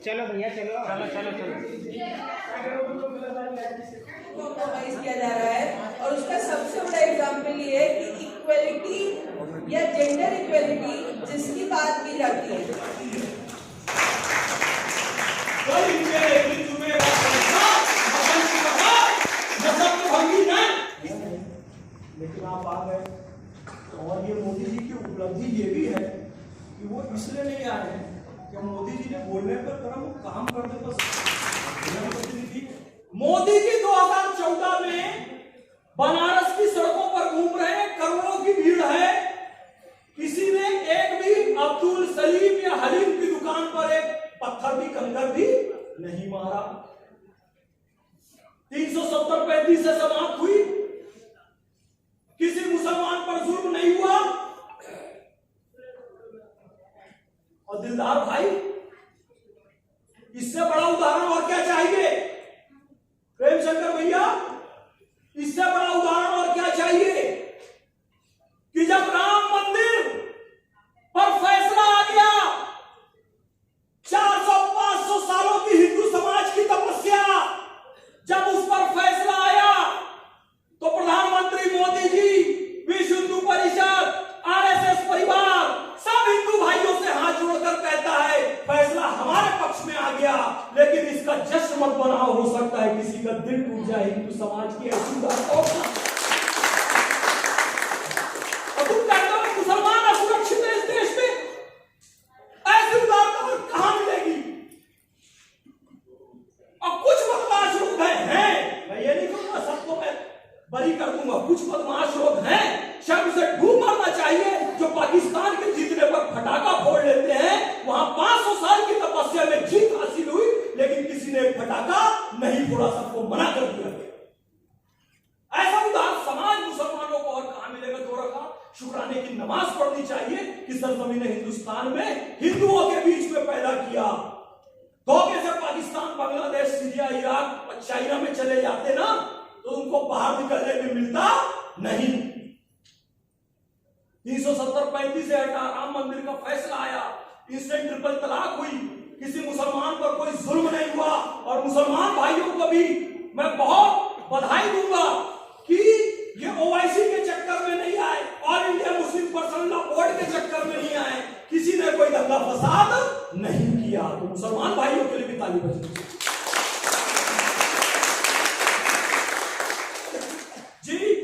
चलो भैया चलो चलो चलो चलो कॉम्प्रोमाइज किया जा रहा है। और उसका सबसे बड़ा एग्जाम्पल ये है कि इक्वलिटी या जेंडर इक्वलिटी जिसकी बात की जाती है, लेकिन आप आ गए। और ये मोदी जी की उपलब्धि ये भी है कि वो इसलिए नहीं आए हैं कि मोदी जी ने बोलने पर कर्म, काम करने पर प्रतिनिधि। मोदी जी 2014 में बनारस की सड़कों पर घूम रहे हैं, करोड़ों की भीड़ है, किसी ने एक भी अब्दुल सलीम या हलीम की दुकान पर एक पत्थर भी, कंकर भी नहीं मारा। 370-35 से समाप्त हुई, किसी मुसलमान पर जुल्म नहीं हुआ। और दिलदार भाई, इससे बड़ा उदाहरण और क्या चाहिए? प्रेमशंकर भैया, इससे बड़ा उदाहरण और क्या चाहिए कि जब राम मंदिर पर फैसला आ गया, 400-500 सालों की हिंदू समाज की तपस्या, जब उस पर फैसला आया तो प्रधानमंत्री मोदी जी, विश्व हिंदू परिषद, आरएसएस परिवार सब हिंदू भाइयों से हाथ जोड़कर कहता है फैसला हमारे पक्ष में आ गया, लेकिन इसका जश्न मत बनाओ, हो सकता है किसी का दिल टूट जाए हिंदू समाज की ऐसी बात। और तुम कहते हो मुसलमान असुरक्षित है इस देश में, ऐसी उदारता और कहां मिलेगी? और कुछ बदमाश लोग हैं, मैं ये नहीं कहूंगा सबको मैं बरी कर दूंगा, कुछ बदमाश लोग हैं, शर्म से डूब मरना चाहिए, जो पाकिस्तान के जीतने पर फटाका फोड़ लेते हैं। वहां 500 साल की तपस्या में जीत हासिल हुई, लेकिन किसी ने फटाका नहीं फोड़ा, सबको मना कर दिया गया। ऐसा उदार समाज मुसलमानों को और कहां मिलेगा? दो रकात शुक्राने की नमाज पढ़नी चाहिए कि सरजमीन हिंदुस्तान में हिंदुओं के बीच में पैदा किया। धोखे से पाकिस्तान, बांग्लादेश, सीरिया, इराक और चाइना में चले जाते ना, तो उनको बाहर निकलने में मिलता नहीं। 370-35 से हटा, राम मंदिर का फैसला आया, इंस्टेंट ट्रिपल तलाक हुई, किसी मुसलमान पर कोई जुल्म नहीं हुआ। और मुसलमान भाइयों को भी मैं बहुत बधाई दूंगा कि ये ओआईसी के चक्कर में नहीं आए, all India Muslim personal law board के चक्कर में नहीं आए, किसी ने कोई दंगा फसाद नहीं किया। तो मुसलमान भाइयों के लिए भी ताली बजाइए।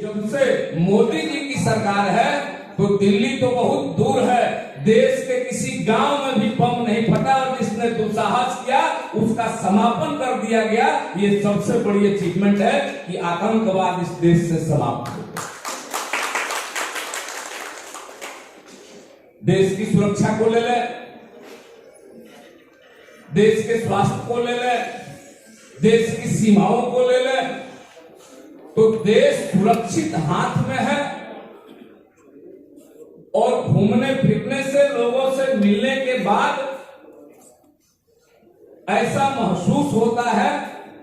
जब से मोदी जी की सरकार है तो दिल्ली तो बहुत दूर है, देश के किसी गांव में भी बम नहीं फटा, और जिसने दुस्साहस किया उसका समापन कर दिया गया। ये सबसे बड़ी अचीवमेंट है कि आतंकवाद इस देश से समाप्त हो गया। देश की सुरक्षा को ले ले, देश के स्वास्थ्य को ले ले, देश की सीमाओं को ले ले, तो देश सुरक्षित हाथ में है। और घूमने फिरने से, लोगों से मिलने के बाद ऐसा महसूस होता है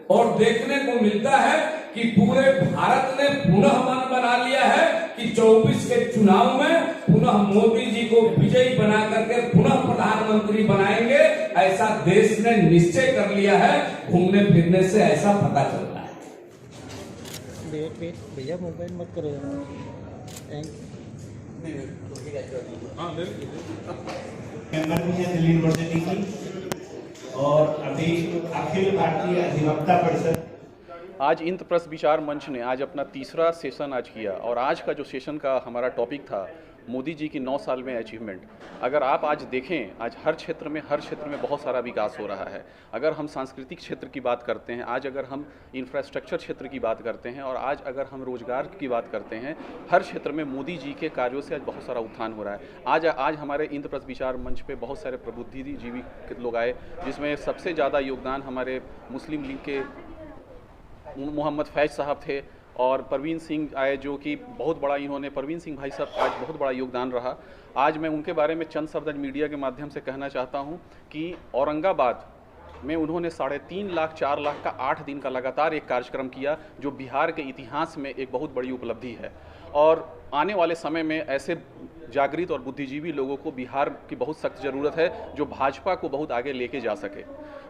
और देखने को मिलता है कि पूरे भारत ने पुनः मन बना लिया है कि 24 के चुनाव में पुनः मोदी जी को विजयी बना करके पुनः प्रधानमंत्री बनाएंगे। ऐसा देश ने निश्चय कर लिया है। घूमने फिरने से ऐसा पता चलता है। वेट भैया, मोबाइल मत करो। दिल्ली यूनिवर्सिटी की और अभी अखिल भारतीय अधिवक्ता परिषद। आज इंद्रप्रस्थ विचार मंच ने आज अपना तीसरा सेशन आज किया, और आज का जो सेशन का हमारा टॉपिक था मोदी जी की 9 साल में अचीवमेंट। अगर आप आज देखें, आज हर क्षेत्र में बहुत सारा विकास हो रहा है। अगर हम सांस्कृतिक क्षेत्र की बात करते हैं, आज अगर हम इंफ्रास्ट्रक्चर क्षेत्र की बात करते हैं, और आज अगर हम रोजगार की बात करते हैं, हर क्षेत्र में मोदी जी के कार्यों से आज बहुत सारा उत्थान हो रहा है। आज हमारे इंद्रप्रस्थ विचार मंच पे बहुत सारे प्रबुद्धिजीवी लोग आए, जिसमें सबसे ज़्यादा योगदान हमारे मुस्लिम लीग के मोहम्मद फैज साहब थे, और परवीन सिंह आए, जो कि बहुत बड़ा, इन्होंने परवीन सिंह भाई साहब आज बहुत बड़ा योगदान रहा। आज मैं उनके बारे में चंद शब्द मीडिया के माध्यम से कहना चाहता हूं कि औरंगाबाद में उन्होंने 3.5 लाख 4 लाख का 8 दिन का लगातार एक कार्यक्रम किया, जो बिहार के इतिहास में एक बहुत बड़ी उपलब्धि है। और आने वाले समय में ऐसे जागृत और बुद्धिजीवी लोगों को बिहार की बहुत सख्त ज़रूरत है जो भाजपा को बहुत आगे लेके जा सके।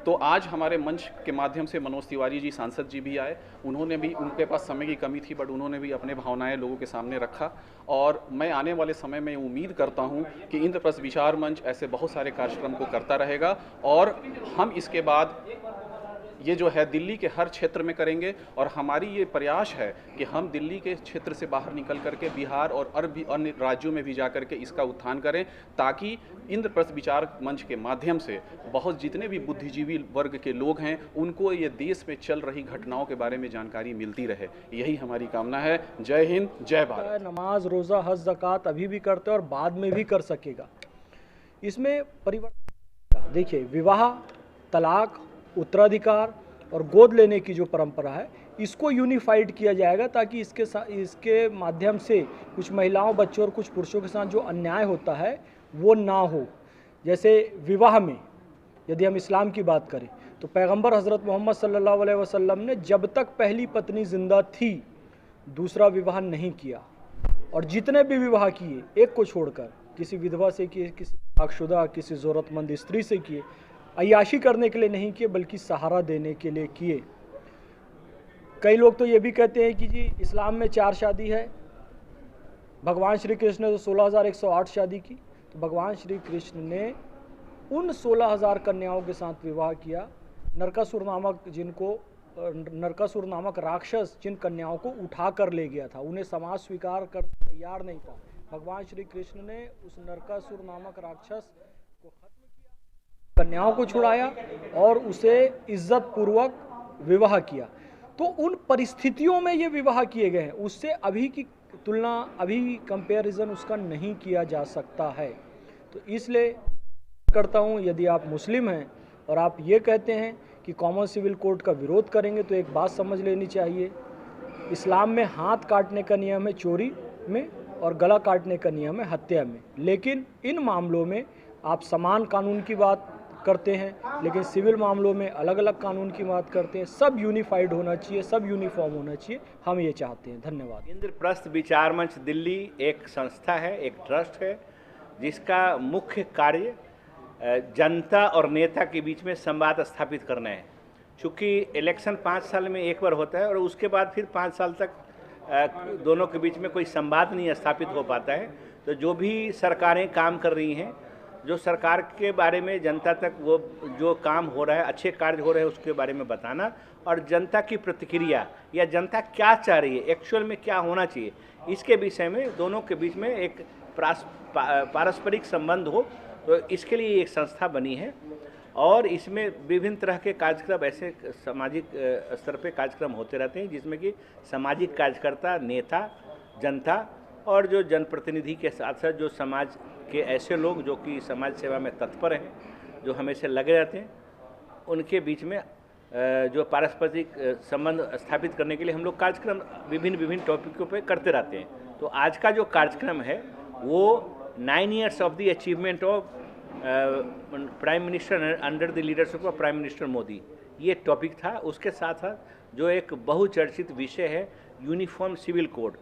तो आज हमारे मंच के माध्यम से मनोज तिवारी जी सांसद जी भी आए, उन्होंने भी, उनके पास समय की कमी थी बट उन्होंने भी अपने भावनाएं लोगों के सामने रखा। और मैं आने वाले समय में उम्मीद करता हूं कि इंद्रप्रस्थ विचार मंच ऐसे बहुत सारे कार्यक्रम को करता रहेगा और हम इसके बाद ये जो है दिल्ली के हर क्षेत्र में करेंगे। और हमारी ये प्रयास है कि हम दिल्ली के क्षेत्र से बाहर निकल करके बिहार और अन्य राज्यों में भी जा करके इसका उत्थान करें, ताकि इंद्रप्रस्थ विचार मंच के माध्यम से बहुत जितने भी बुद्धिजीवी वर्ग के लोग हैं उनको ये देश में चल रही घटनाओं के बारे में जानकारी मिलती रहे। यही हमारी कामना है। जय हिंद, जय भारत। नमाज, रोज़ा, हज, ज़कात अभी भी करते हैं और बाद में भी कर सकेगा। इसमें परिवर्तन देखिए, विवाह, तलाक, उत्तराधिकार और गोद लेने की जो परंपरा है इसको यूनिफाइड किया जाएगा, ताकि इसके माध्यम से कुछ महिलाओं, बच्चों और कुछ पुरुषों के साथ जो अन्याय होता है वो ना हो। जैसे विवाह में यदि हम इस्लाम की बात करें तो पैगंबर हज़रत मोहम्मद सल्लल्लाहु अलैहि वसल्लम ने जब तक पहली पत्नी जिंदा थी दूसरा विवाह नहीं किया, और जितने भी विवाह किए एक को छोड़कर, किसी विधवा से किए, किसी तलाकशुदा, किसी ज़रूरतमंद स्त्री से किए, अय्याशी करने के लिए नहीं किए बल्कि सहारा देने के लिए किए। कई लोग तो ये भी कहते हैं कि जी इस्लाम में 4 शादी है, भगवान श्री कृष्ण ने तो 16,108 शादी की। तो भगवान श्री कृष्ण ने उन 16,000 कन्याओं के साथ विवाह किया, नरकासुर नामक राक्षस जिन कन्याओं को उठा कर ले गया था, उन्हें समाज स्वीकार करने तैयार नहीं था। भगवान श्री कृष्ण ने उस नरकासुर नामक राक्षस को खत्म किया, कन्याओं को छुड़ाया और उसे इज्जत पूर्वक विवाह किया। तो उन परिस्थितियों में ये विवाह किए गए हैं, उससे अभी की तुलना, अभी कंपैरिजन उसका नहीं किया जा सकता है। तो इसलिए करता हूँ, यदि आप मुस्लिम हैं और आप ये कहते हैं कि कॉमन सिविल कोड का विरोध करेंगे तो एक बात समझ लेनी चाहिए, इस्लाम में हाथ काटने का नियम है चोरी में और गला काटने का नियम है हत्या में। लेकिन इन मामलों में आप समान कानून की बात करते हैं, लेकिन सिविल मामलों में अलग अलग कानून की बात करते हैं। सब यूनिफाइड होना चाहिए, सब यूनिफॉर्म होना चाहिए, हम ये चाहते हैं। धन्यवाद। इंद्रप्रस्थ विचार मंच दिल्ली एक संस्था है, एक ट्रस्ट है, जिसका मुख्य कार्य जनता और नेता के बीच में संवाद स्थापित करना है। चूँकि इलेक्शन 5 साल में एक बार होता है और उसके बाद फिर 5 साल तक दोनों के बीच में कोई संवाद नहीं स्थापित हो पाता है। तो जो भी सरकारें काम कर रही हैं, जो सरकार के बारे में जनता तक वो जो काम हो रहा है, अच्छे कार्य हो रहे हैं, उसके बारे में बताना और जनता की प्रतिक्रिया या जनता क्या चाह रही है, एक्चुअल में क्या होना चाहिए, इसके विषय में दोनों के बीच में एक पारस्परिक संबंध हो। तो इसके लिए एक संस्था बनी है और इसमें विभिन्न तरह के कार्यक्रम, ऐसे सामाजिक स्तर पे कार्यक्रम होते रहते हैं, जिसमें कि सामाजिक कार्यकर्ता, नेता, जनता और जो जनप्रतिनिधि के साथ साथ जो समाज के ऐसे लोग जो कि समाज सेवा में तत्पर हैं, जो हमेशा लगे रहते हैं, उनके बीच में जो पारस्परिक संबंध स्थापित करने के लिए हम लोग कार्यक्रम विभिन्न टॉपिकों पे करते रहते हैं। तो आज का जो कार्यक्रम है वो 9 years of the achievement of prime minister under the leadership of prime minister Modi, ये टॉपिक था। उसके साथ साथ जो एक बहुचर्चित विषय है यूनिफॉर्म सिविल कोड,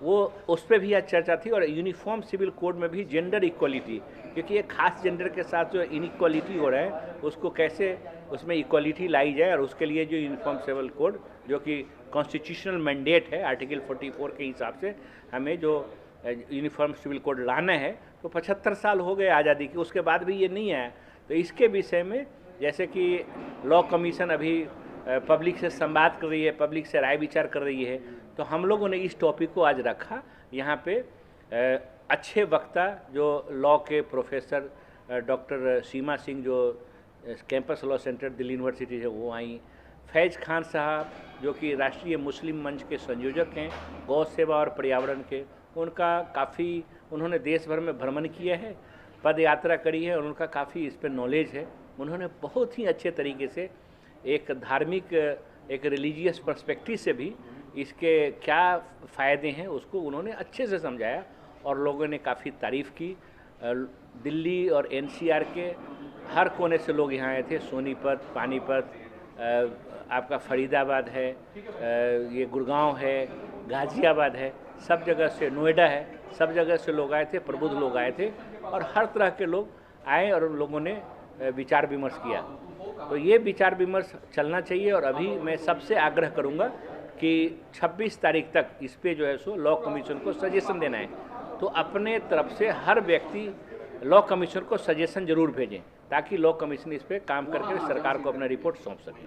वो उस पर भी आज चर्चा थी। और यूनिफॉर्म सिविल कोड में भी जेंडर इक्वलिटी, क्योंकि एक खास जेंडर के साथ जो इनइक्वलिटी हो रहा है उसको कैसे उसमें इक्वलिटी लाई जाए, और उसके लिए जो यूनिफॉर्म सिविल कोड जो कि कॉन्स्टिट्यूशनल मैंडेट है आर्टिकल 44 के हिसाब से हमें जो यूनिफॉर्म सिविल कोड लाना है, तो 75 साल हो गए आज़ादी के, उसके बाद भी ये नहीं आया। तो इसके विषय में जैसे कि लॉ कमीशन अभी पब्लिक से संवाद कर रही है, पब्लिक से राय विचार कर रही है, तो हम लोगों ने इस टॉपिक को आज रखा। यहाँ पे अच्छे वक्ता जो लॉ के प्रोफेसर डॉक्टर सीमा सिंह जो campus law centre Delhi university है वो आई, फैज़ खान साहब जो कि राष्ट्रीय मुस्लिम मंच के संयोजक हैं, गौ सेवा और पर्यावरण के, उनका काफ़ी, उन्होंने देश भर में भ्रमण किया है, पद यात्रा करी है और उनका काफ़ी इस पर नॉलेज है। उन्होंने बहुत ही अच्छे तरीके से एक धार्मिक, एक रिलीजियस पर्सपेक्टिव से भी इसके क्या फ़ायदे हैं उसको उन्होंने अच्छे से समझाया और लोगों ने काफ़ी तारीफ़ की। दिल्ली और NCR के हर कोने से लोग यहाँ आए थे, सोनीपत, पानीपत, आपका फरीदाबाद है, ये गुड़गांव है, गाज़ियाबाद है, सब जगह से, नोएडा है, सब जगह से लोग आए थे, प्रबुद्ध लोग आए थे और हर तरह के लोग आए और उन लोगों ने विचार विमर्श किया। तो ये विचार विमर्श चलना चाहिए और अभी मैं सबसे आग्रह करूँगा कि 26 तारीख तक इस पे जो है सो लॉ कमीशन को सजेशन देना है। तो अपने तरफ से हर व्यक्ति लॉ कमीशन को सजेशन जरूर भेजें ताकि लॉ कमीशन इस पे काम करके सरकार को अपना रिपोर्ट सौंप सके।